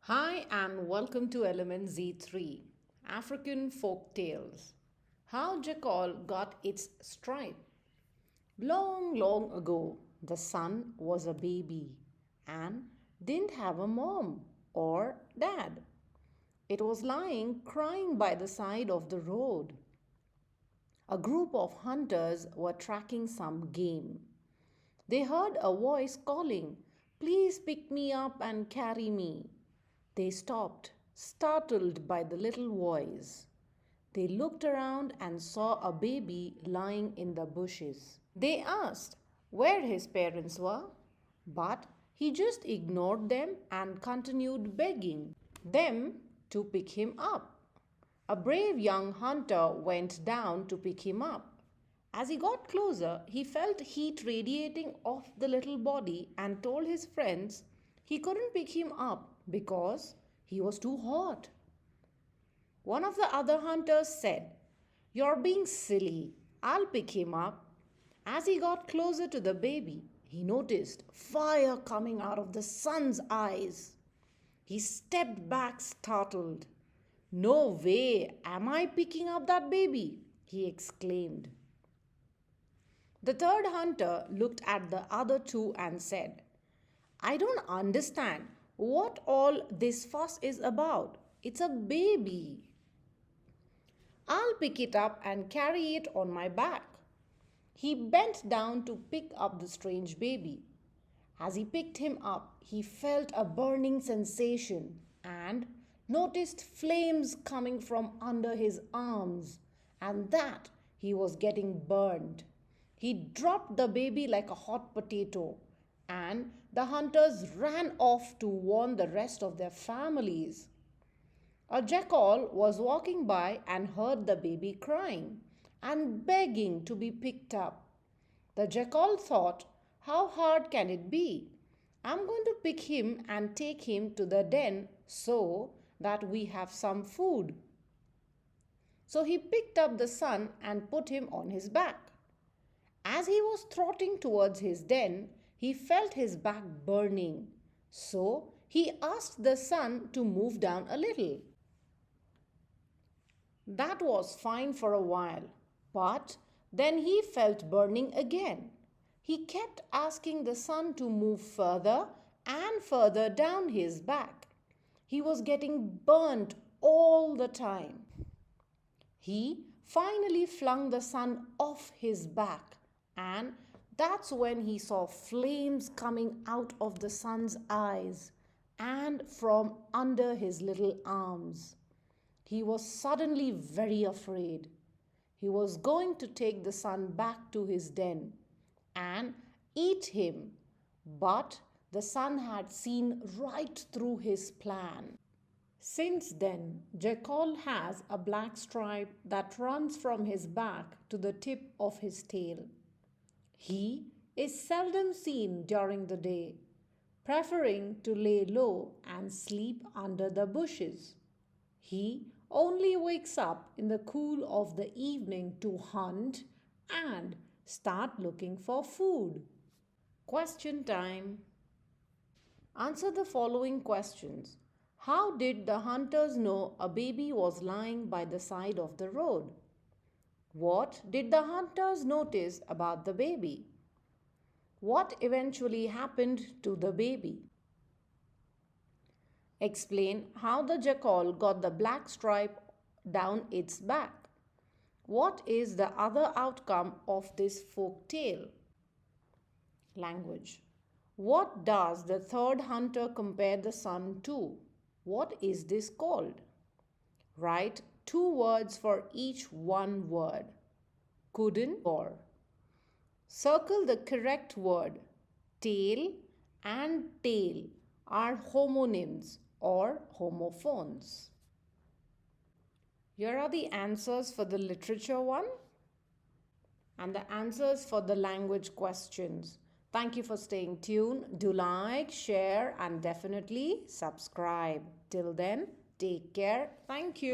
Hi and welcome to Element Z3, African Folk Tales. How Jackal got its stripe. Long, long ago, the sun was a baby and didn't have a mom or dad. It was lying crying by the side of the road. A group of hunters were tracking some game. They heard a voice calling, "Please pick me up and carry me." They stopped, startled by the little voice. They looked around and saw a baby lying in the bushes. They asked where his parents were, but he just ignored them and continued begging them to pick him up. A brave young hunter went down to pick him up. As he got closer, he felt heat radiating off the little body and told his friends he couldn't pick him up because he was too hot. One of the other hunters said, "You're being silly. I'll pick him up." As he got closer to the baby, he noticed fire coming out of the sun's eyes. He stepped back startled. "No way am I picking up that baby," he exclaimed. The third hunter looked at the other two and said, "I don't understand what all this fuss is about. It's a baby. I'll pick it up and carry it on my back." He bent down to pick up the strange baby. As he picked him up, he felt a burning sensation and noticed flames coming from under his arms, and that he was getting burned. He dropped the baby like a hot potato, and the hunters ran off to warn the rest of their families. A jackal was walking by and heard the baby crying and begging to be picked up. The jackal thought, "How hard can it be? I'm going to pick him and take him to the den so that we have some food." So he picked up the son and put him on his back. As he was trotting towards his den, he felt his back burning. So he asked the son to move down a little. That was fine for a while, but then he felt burning again. He kept asking the sun to move further and further down his back. He was getting burnt all the time. He finally flung the sun off his back, and that's when he saw flames coming out of the sun's eyes and from under his little arms. He was suddenly very afraid. He was going to take the son back to his den and eat him, but the sun had seen right through his plan. Since then, Jackal has a black stripe that runs from his back to the tip of his tail. He is seldom seen during the day, preferring to lay low and sleep under the bushes. He only wakes up in the cool of the evening to hunt and start looking for food. Question time. Answer the following questions. How did the hunters know a baby was lying by the side of the road? What did the hunters notice about the baby? What eventually happened to the baby? Explain how the jackal got the black stripe down its back. What is the other outcome of this folk tale? Language. What does the third hunter compare the sun to? What is this called? Write 2 words for each one word. Couldn't or. Circle the correct word. Tail and tail are homonyms or homophones. Here are the answers for the literature one and the answers for the language questions. Thank you for staying tuned. Do like, share, and definitely subscribe. Till then, take care. Thank you.